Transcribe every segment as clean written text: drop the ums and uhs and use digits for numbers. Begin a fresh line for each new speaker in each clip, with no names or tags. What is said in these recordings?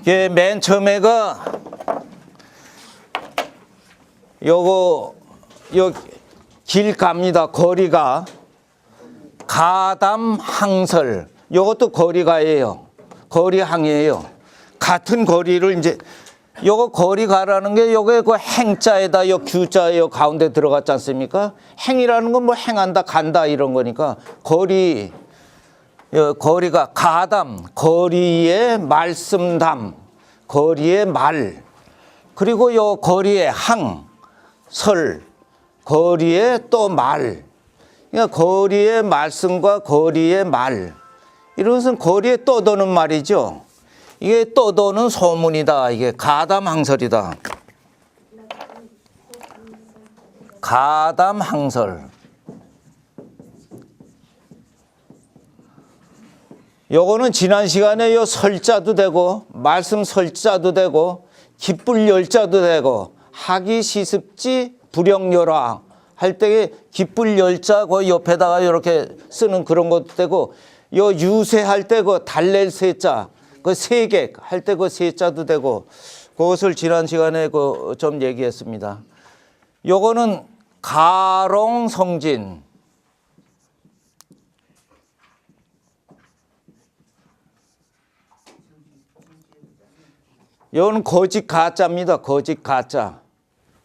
이게 맨 처음에가 요거 요 길 갑니다. 거리가 가담항설. 요것도 거리가예요. 거리항이에요. 같은 거리를 이제 요거 거리가라는 게 요게 그 행자에다 요 규자에 요 가운데 들어갔지 않습니까? 행이라는 건 뭐 행한다 간다 이런 거니까 거리 요 거리가 가담 거리의 말씀담 거리의 말 그리고 요 거리의 항설 거리의 또 말 그러니까 거리의 말씀과 거리의 말 이런 것은 거리에 떠도는 말이죠. 이게 떠도는 소문이다. 이게 가담항설이다. 가담항설. 요거는 지난 시간에 요 설자도 되고 말씀 설자도 되고 기쁠 열자도 되고 하기 시습지 불영열화 할 때 기쁠 열자 그 옆에다가 이렇게 쓰는 그런 것도 되고 요 유세할 때 그 달랠 세자 그 세객 할 때 그 세자도 되고 그것을 지난 시간에 그 좀 얘기했습니다. 요거는 가롱성진 요거는 거짓 가짜입니다. 거짓 가짜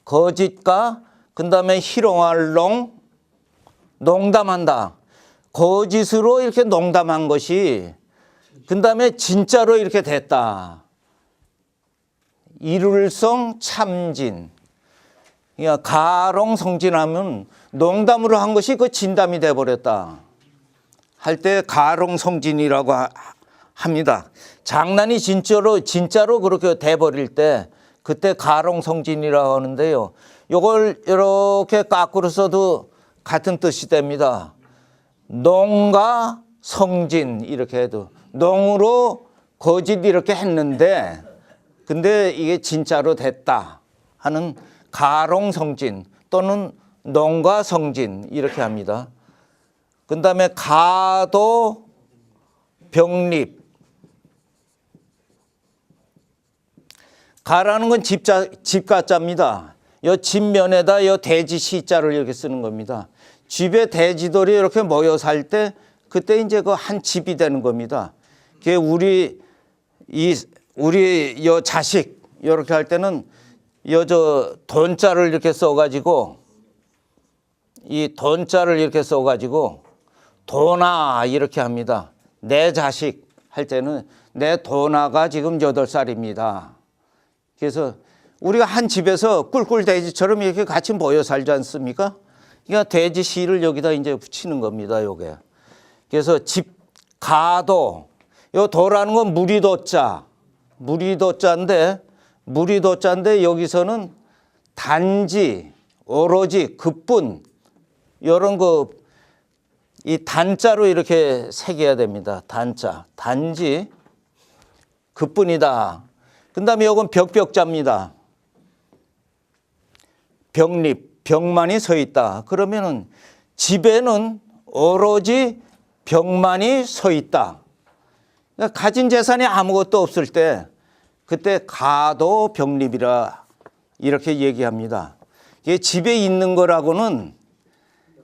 거짓가 그 다음에 희롱할롱 농담한다. 거짓으로 이렇게 농담한 것이 그 다음에 진짜로 이렇게 됐다. 이룰성 참진. 그러니까 가롱성진하면 농담으로 한 것이 그 진담이 돼버렸다. 할 때 가롱성진이라고 합니다. 장난이 진짜로 그렇게 돼버릴 때 그때 가롱성진이라고 하는데요. 요걸 이렇게 거꾸로 써도 같은 뜻이 됩니다. 농가 성진 이렇게 해도 농으로 거짓 이렇게 했는데 근데 이게 진짜로 됐다 하는 가롱성진 또는 농가성진 이렇게 합니다. 그 다음에 가도 병립 가라는 건 집가자입니다. 요 집면에다 요 돼지 시자를 이렇게 쓰는 겁니다. 집에 돼지들이 이렇게 모여 살 때 그때 이제 그 한 집이 되는 겁니다. 그게 우리 요 자식 이렇게 할 때는 요 저 돈자를 이렇게 써가지고 이 돈자를 이렇게 써가지고 도나 이렇게 합니다. 내 자식 할 때는 내 도나가 지금 8살입니다. 그래서 우리가 한 집에서 꿀꿀돼지처럼 이렇게 같이 모여 살지 않습니까? 그러니까 돼지 씨를 여기다 이제 붙이는 겁니다. 요게. 그래서 집 가도 요 도라는 건 무리도자, 무리도자인데 여기서는 단지, 오로지, 그뿐 이런 거 이 단자로 이렇게 새겨야 됩니다. 단자, 단지, 그뿐이다. 그다음에 요건 벽벽자입니다. 병립, 벽만이 서 있다. 그러면은 집에는 오로지 벽만이 서 있다. 그러니까 가진 재산이 아무것도 없을 때 그때 가도 병립이라 이렇게 얘기합니다. 이게 집에 있는 거라고는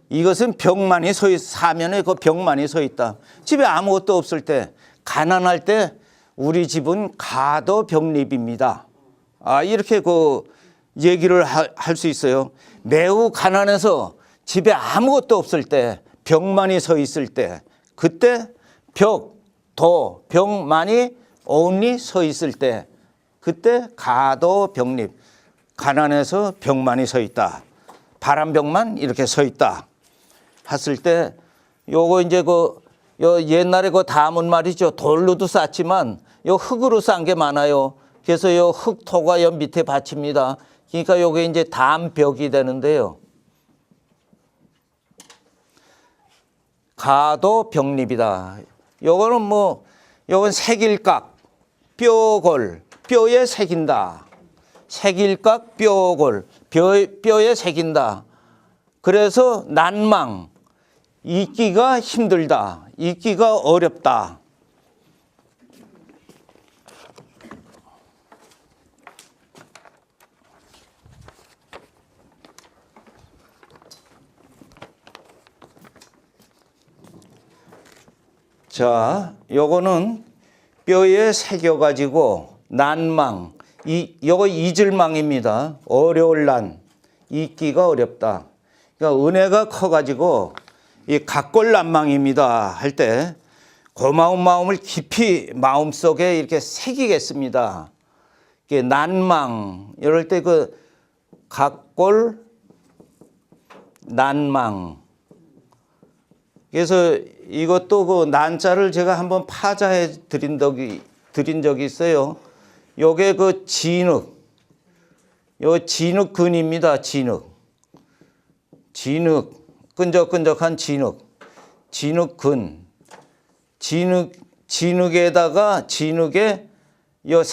이것은 벽만이 서 있, 사면에 그 벽만이 서 있다. 집에 아무것도 없을 때 가난할 때 우리 집은 가도 병립입니다. 이렇게 그 얘기를 할 수 있어요. 매우 가난해서 집에 아무것도 없을 때 벽만이 서 있을 때 그때 벽만이 only 서 있을 때 그때 가도 병립 가난해서 벽만이 서 있다. 바람벽만 이렇게 서 있다. 했을 때 요거 이제 요 옛날에 그 담은 말이죠. 돌로도 쌌지만 요 흙으로 싼 게 많아요. 그래서 요 흙토가 요 밑에 받칩니다. 그러니까 요게 이제 담벽이 되는데요. 가도 병립이다. 요거는 요건 색일각, 뼈골, 뼈에 새긴다. 색일각, 뼈골, 뼈에 새긴다. 그래서 난망, 잊기가 힘들다. 잊기가 어렵다. 자, 요거는 뼈에 새겨가지고 난망, 요거 이질망입니다. 어려울 난, 잊기가 어렵다. 그러니까 은혜가 커가지고 이 각골난망입니다 할 때 고마운 마음을 깊이 마음속에 이렇게 새기겠습니다. 이게 난망 이럴 때 그 각골 난망. 그래서 이것도 그 난자를 제가 한번 파자해 드린 적이 있어요. 요게 그 진흙, 요 진흙근입니다. 진흙, 끈적끈적한 진흙근, 진흙에다가 진흙에 요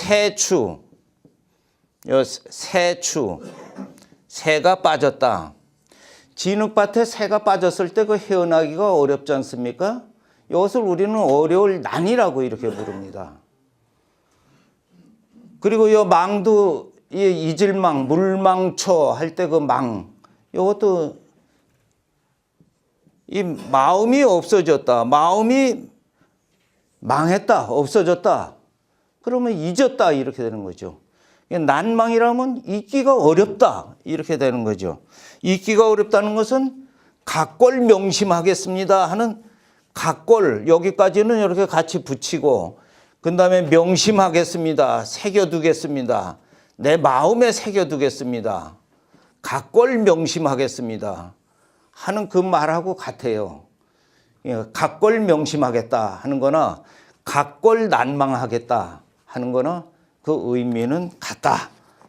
새가 빠졌다. 진흙밭에 새가 빠졌을 때 그 헤어나기가 어렵지 않습니까? 이것을 우리는 어려울 난이라고 이렇게 부릅니다. 그리고 이 망도 이질망, 물망초 할 때 그 망, 이것도 이 마음이 없어졌다. 마음이 망했다, 없어졌다. 그러면 잊었다 이렇게 되는 거죠. 난망이라면 잊기가 어렵다 이렇게 되는 거죠. 잊기가 어렵다는 것은 각골 명심하겠습니다 하는 각골 여기까지는 이렇게 같이 붙이고 그 다음에 명심하겠습니다. 새겨두겠습니다. 내 마음에 새겨두겠습니다. 각골 명심하겠습니다 하는 그 말하고 같아요. 각골 명심하겠다 하는 거나 각골 난망하겠다 하는 거나 그 의미는 같다.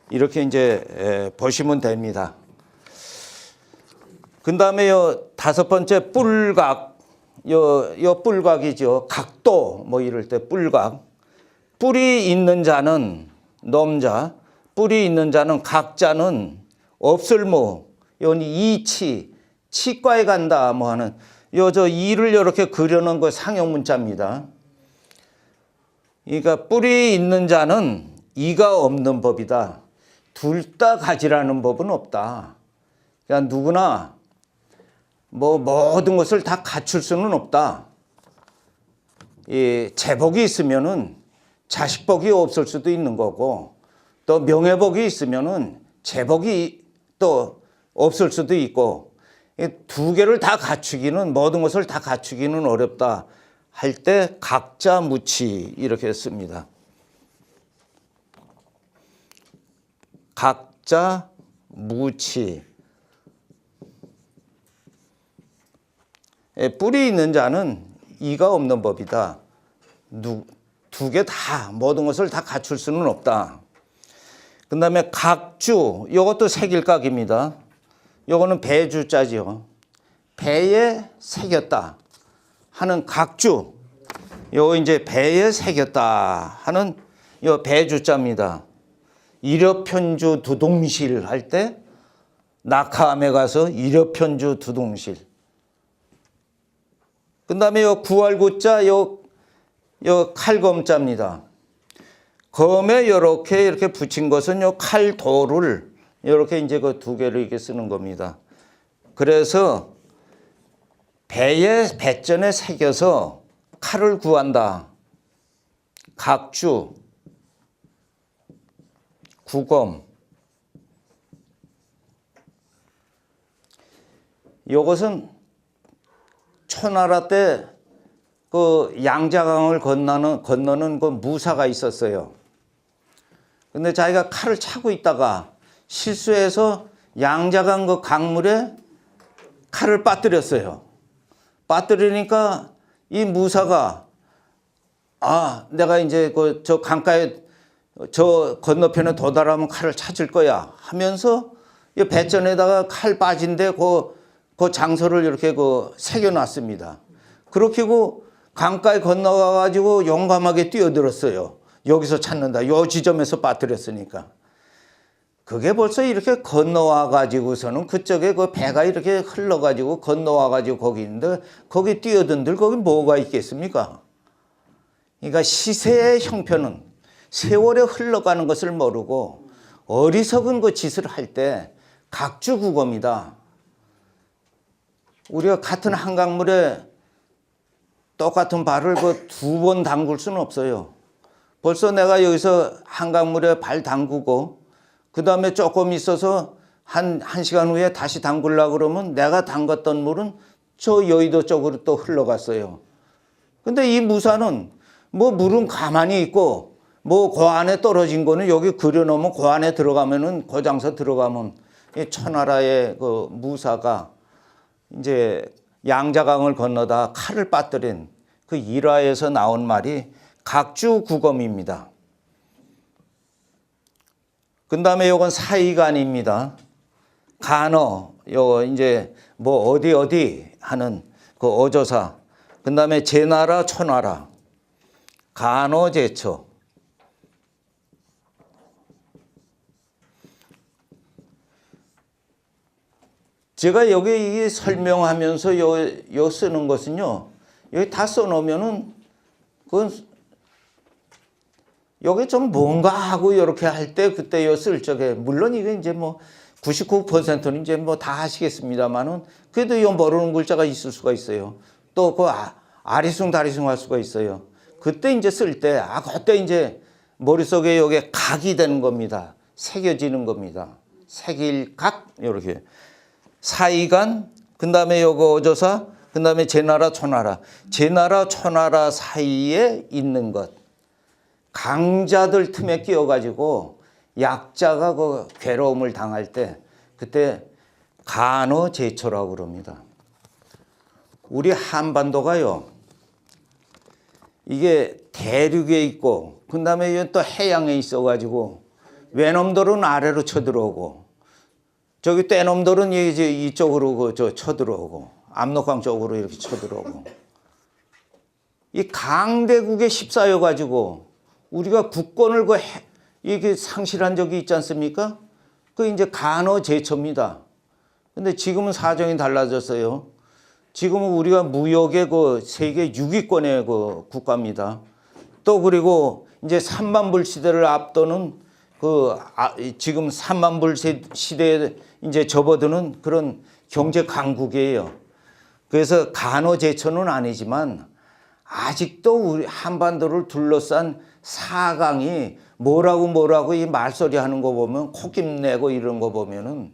이렇게 이제 보시면 됩니다. 그 다음에 다섯 번째 뿔각. 요 뿔각이죠. 각도 뭐 이럴 때 뿔각. 뿔이 있는 자는 넘자, 뿔이 있는 자는 각자는 없을무. 요 이치, 치과에 간다 뭐 하는 저 이를 이렇게 그려놓은 거 상형 문자입니다. 그러니까 뿔이 있는 자는 이가 없는 법이다. 둘 다 가지라는 법은 없다. 그러니까 누구나 뭐 모든 것을 다 갖출 수는 없다. 이 재복이 있으면은 자식복이 없을 수도 있는 거고 또 명예복이 있으면은 재복이 또 없을 수도 있고 두 개를 다 갖추기는 모든 것을 다 갖추기는 어렵다. 할 때 각자 무치 이렇게 씁니다. 각자 무치. 뿔이 있는 자는 이가 없는 법이다. 두 개 다 모든 것을 다 갖출 수는 없다. 그 다음에 각주 이것도 색일각입니다. 이거는 배주자죠. 배에 새겼다 하는 각주, 요 이제 배에 새겼다 하는 요 배주자입니다. 일여편주 두동실 할 때 낙하암에 가서 일여편주 두동실. 그 다음에 요 구할구자 요 칼검자입니다. 검에 이렇게 붙인 것은 요 칼도를 이렇게 이제 그 두 개를 이렇게 쓰는 겁니다. 그래서 배전에 새겨서 칼을 구한다. 각주, 구검. 이것은 초나라 때 그 양자강을 건너는 그 무사가 있었어요. 근데 자기가 칼을 차고 있다가 실수해서 양자강 그 강물에 칼을 빠뜨렸어요. 빠뜨리니까 이 무사가 내가 이제 저 강가에 저 건너편에 도달하면 칼을 찾을 거야 하면서 이 배전에다가 칼 빠진데 그 장소를 이렇게 새겨놨습니다. 그렇게 강가에 건너가 가지고 용감하게 뛰어들었어요. 여기서 찾는다. 요 지점에서 빠뜨렸으니까. 그게 벌써 이렇게 건너와 가지고서는 그쪽에 그 배가 이렇게 흘러 가지고 건너와 가지고 거기 있는데 거기 뛰어든들 거기 뭐가 있겠습니까? 그러니까 시세의 형편은 세월에 흘러가는 것을 모르고 어리석은 그 짓을 할 때 각주구검이다. 우리가 같은 한강물에 똑같은 발을 그 두 번 담글 수는 없어요. 벌써 내가 여기서 한강물에 발 담그고 그 다음에 조금 있어서 한 시간 후에 다시 담그려고 그러면 내가 담갔던 물은 저 여의도 쪽으로 또 흘러갔어요. 근데 이 무사는 뭐 물은 가만히 있고 뭐 그 안에 떨어진 거는 여기 그려놓으면 그 안에 들어가면은 그 장소 들어가면 이 천하라의 그 무사가 이제 양자강을 건너다 칼을 빠뜨린 그 일화에서 나온 말이 각주구검입니다. 그 다음에 요건 사이간입니다. 간어, 요 이제 뭐 어디 하는 그 어조사. 그 다음에 제나라, 초나라. 간어, 제처. 제가 여기 이게 설명하면서 요 쓰는 것은요, 여기 다 써놓으면은, 그건, 여기 좀 뭔가 하고 이렇게 할 때 그때 요 쓸 적에, 물론 이게 이제 뭐 99%는 이제 뭐 다 하시겠습니다만은, 그래도 요 모르는 글자가 있을 수가 있어요. 또 그 아리숭다리숭 할 수가 있어요. 그때 이제 쓸 때, 그때 이제 머릿속에 요게 각이 되는 겁니다. 새겨지는 겁니다. 새길각, 요렇게. 사이간, 그 다음에 요거 어조사, 그 다음에 제나라, 초나라. 제나라, 초나라 사이에 있는 것. 강자들 틈에 끼어가지고 약자가 그 괴로움을 당할 때 그때 간어제처라고 그럽니다. 우리 한반도가요, 이게 대륙에 있고, 그 다음에 또 해양에 있어가지고, 외놈들은 아래로 쳐들어오고, 저기 떼놈들은 이제 이쪽으로 쳐들어오고, 압록강 쪽으로 이렇게 쳐들어오고, 이 강대국에 휩싸여가지고, 우리가 국권을 이게 상실한 적이 있지 않습니까? 그 이제 간어제처입니다. 근데 지금은 사정이 달라졌어요. 지금은 우리가 무역의 그 세계 6위권의 그 국가입니다. 또 그리고 이제 3만 불 시대를 앞도는 지금 3만 불 시대에 이제 접어드는 그런 경제 강국이에요. 그래서 간어제처는 아니지만 아직도 우리 한반도를 둘러싼 사강이 뭐라고 이 말소리 하는 거 보면 콧김 내고 이런 거 보면은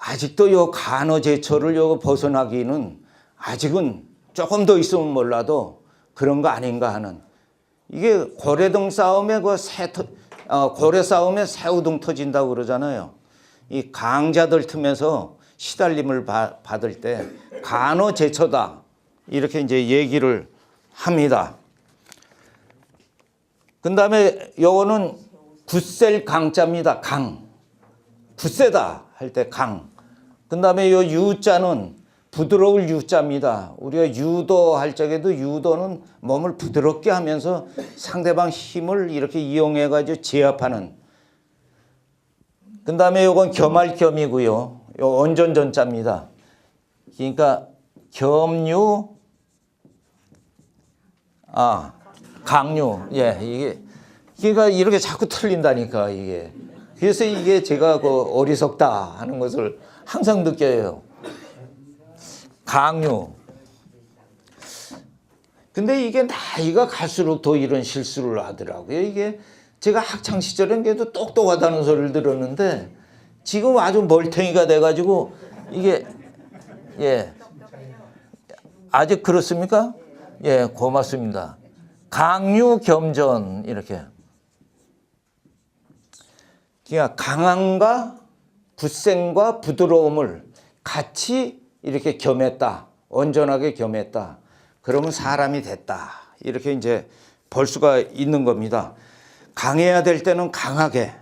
아직도 요 간어제처를 벗어나기는 아직은 조금 더 있으면 몰라도 그런 거 아닌가 하는, 이게 고래등 싸움에 고래 싸움에 새우등 터진다고 그러잖아요. 이 강자들 틈에서 시달림을 받을 때 간어제처다 이렇게 이제 얘기를 합니다. 그 다음에 요거는 굳셀 강자입니다. 강. 굳세다 할 때 강. 그 다음에 요 유자는 부드러울 유자입니다. 우리가 유도할 적에도 유도는 몸을 부드럽게 하면서 상대방 힘을 이렇게 이용해가지고 제압하는. 그 다음에 요건 겸할 겸이고요. 요 언전전자입니다. 그러니까 겸유, 강유. 예, 이게, 그러니까 이렇게 자꾸 틀린다니까, 이게. 그래서 이게 제가 어리석다 하는 것을 항상 느껴요. 강유. 근데 이게 나이가 갈수록 더 이런 실수를 하더라고요. 이게 제가 학창 시절엔 그래도 똑똑하다는 소리를 들었는데 지금 아주 멀탱이가 돼가지고 이게, 예. 아직 그렇습니까? 예, 고맙습니다. 강유 겸전, 이렇게. 그러니까 강함과 굳셈과 부드러움을 같이 이렇게 겸했다. 온전하게 겸했다. 그러면 사람이 됐다. 이렇게 이제 볼 수가 있는 겁니다. 강해야 될 때는 강하게,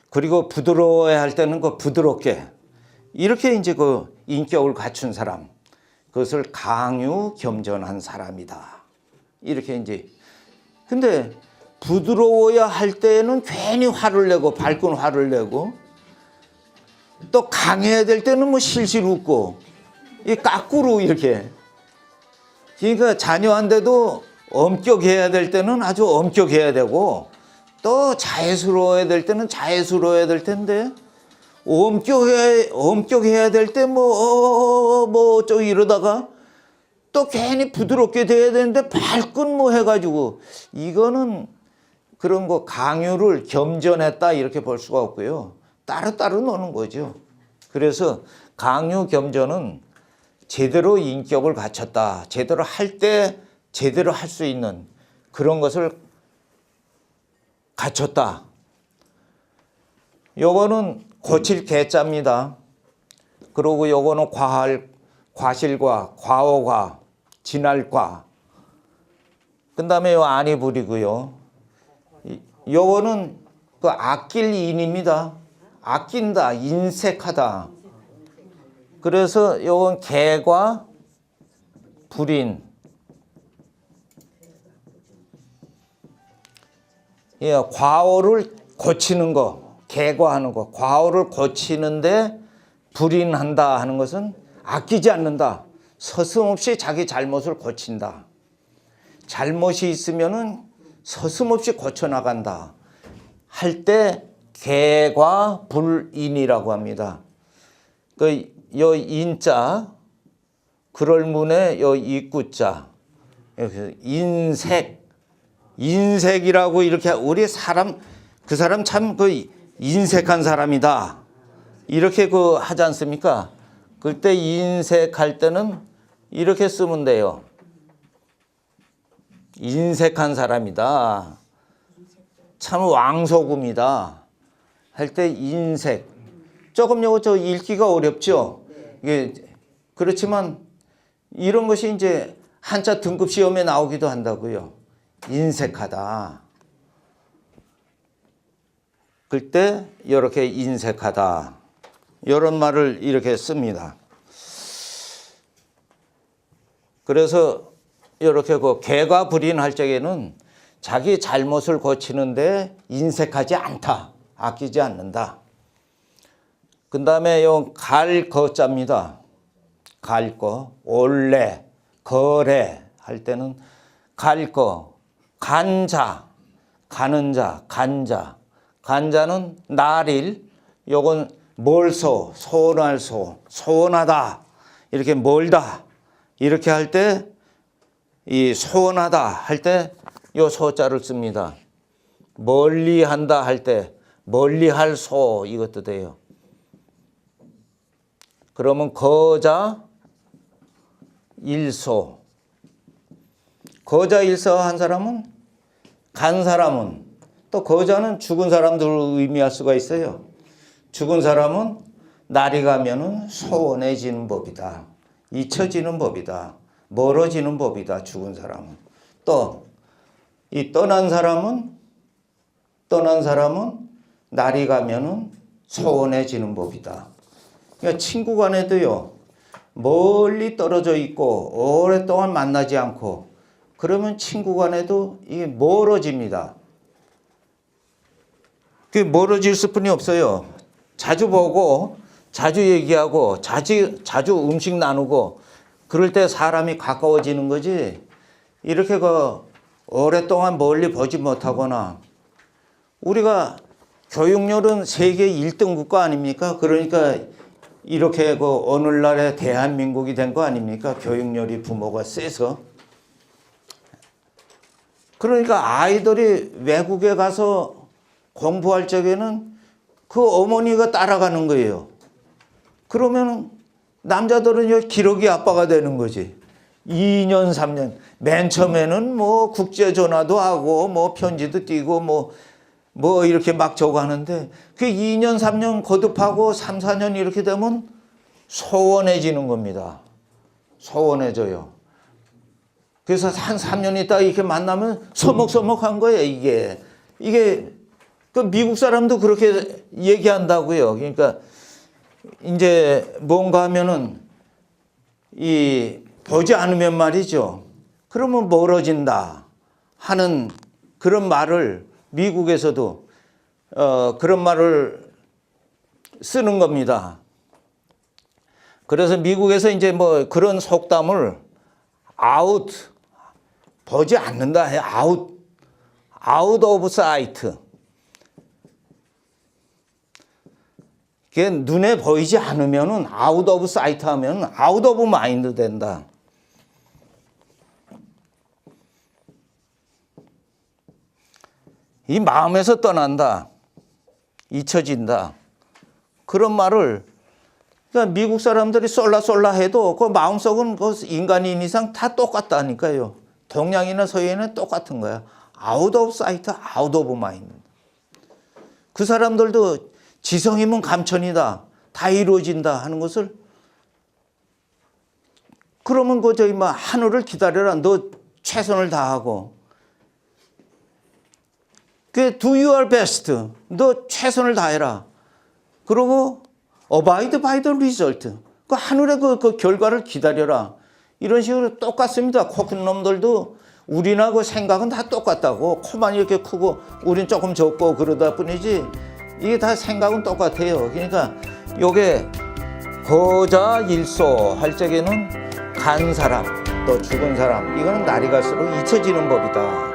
그리고 부드러워야 할 때는 부드럽게, 이렇게 이제 인격을 갖춘 사람, 그것을 강유 겸전한 사람이다. 이렇게 이제. 근데 부드러워야 할 때는 괜히 화를 내고, 발끈 화를 내고, 또 강해야 될 때는 뭐 실실 웃고, 이 까꾸로 이렇게. 그러니까 자녀한테도 엄격해야 될 때는 아주 엄격해야 되고, 또 자애스러워야 될 때는 자애스러워야 될 텐데, 엄격해야 될 때 어쩌고 이러다가 또 괜히 부드럽게 돼야 되는데 발끈 뭐 해가지고 이거는 그런 거 강요를 겸전했다 이렇게 볼 수가 없고요. 따로따로 노는 거죠. 그래서 강요 겸전은 제대로 인격을 갖췄다. 제대로 할 때 제대로 할 수 있는 그런 것을 갖췄다. 요거는 고칠 개자입니다. 그리고 요거는 과실과 과오가 진할과 그 다음에 요 안이 불이고요. 요거는 그 아낄 인입니다. 아낀다, 인색하다. 그래서 요건 개과 불인. 예, 과오를 고치는 거, 개과하는 거, 과오를 고치는데 불인한다 하는 것은 아끼지 않는다. 서슴없이 자기 잘못을 고친다. 잘못이 있으면은 서슴없이 고쳐나간다. 할 때 개과 불인이라고 합니다. 요 인자, 그럴 문에 요 입구자, 인색이라고 이렇게 우리 사람, 그 사람 참 그 인색한 사람이다. 이렇게 그 하지 않습니까? 그때 인색할 때는 이렇게 쓰면 돼요. 인색한 사람이다. 참 왕소금이다. 할 때 인색. 조금 요거 저 읽기가 어렵죠. 이게 그렇지만 이런 것이 이제 한자 등급 시험에 나오기도 한다고요. 인색하다. 그때 이렇게 인색하다. 이런 말을 이렇게 씁니다. 그래서 이렇게 그 개가 불인할 적에는 자기 잘못을 고치는데 인색하지 않다. 아끼지 않는다. 그 다음에 요 갈거자입니다. 갈거, 원래, 거래 할 때는 갈거, 간자, 가는 자, 간자. 간자는 날일, 요건 멀소, 소원할 소, 소원하다. 이렇게 멀다. 이렇게 할 때, 이 소원하다 할 때 요 소자를 씁니다. 멀리 한다 할 때, 멀리 할 소, 이것도 돼요. 그러면 거자 일소. 거자 일소 한 사람은, 간 사람은, 또 거자는 죽은 사람들을 의미할 수가 있어요. 죽은 사람은 날이 가면은 소원해지는 법이다. 잊혀지는 법이다. 멀어지는 법이다. 죽은 사람은. 또 이 떠난 사람은 날이 가면은 소원해지는 법이다. 그러니까 친구 간에도요. 멀리 떨어져 있고 오랫동안 만나지 않고 그러면 친구 간에도 이게 멀어집니다. 그게 멀어질 수뿐이 없어요. 자주 보고 자주 얘기하고 자주 음식 나누고 그럴 때 사람이 가까워지는 거지. 이렇게 오랫동안 멀리 보지 못하거나 우리가 교육열은 세계 1등 국가 아닙니까? 그러니까 이렇게 오늘날의 대한민국이 된 거 아닙니까? 교육열이 부모가 세서. 그러니까 아이들이 외국에 가서 공부할 적에는 그 어머니가 따라가는 거예요. 그러면 남자들은 기러기 아빠가 되는 거지. 2년, 3년. 맨 처음에는 뭐 국제전화도 하고 뭐 편지도 띄고 뭐 이렇게 막 저거 하는데 그 2년, 3년 거듭하고 3, 4년 이렇게 되면 소원해지는 겁니다. 소원해져요. 그래서 한 3년 있다 이렇게 만나면 서먹서먹한 거예요, 이게 그 미국 사람도 그렇게 얘기한다고요. 그러니까 이제 뭔가 하면은 보지 않으면 말이죠. 그러면 멀어진다 하는 그런 말을 미국에서도 그런 말을 쓰는 겁니다. 그래서 미국에서 이제 뭐 그런 속담을 보지 않는다 해. out of sight. 그게 눈에 보이지 않으면은 out of sight 하면 out of mind 된다. 이 마음에서 떠난다. 잊혀진다. 그런 말을 그러니까 미국 사람들이 쏠라 해도 그 마음속은 그 인간인 이상 다 똑같다니까요. 동양이나 서양이나 똑같은 거야. 아웃 오브 사이트, 아웃 오브 마인드. 그 사람들도 지성이면 감천이다. 다 이루어진다 하는 것을 그러면 그 저기 뭐 하늘을 기다려라. 너 최선을 다하고 그 do your best. 너 최선을 다해라. 그리고 abide by the result. 그 하늘의 그 결과를 기다려라. 이런 식으로 똑같습니다. 코 큰 놈들도 우리나 그 생각은 다 똑같다고. 코만 이렇게 크고 우린 조금 적고 그러다 뿐이지 이게 다 생각은 똑같아요. 그러니까 요게 거자일소 할 적에는 간 사람 또 죽은 사람 이거는 날이 갈수록 잊혀지는 법이다.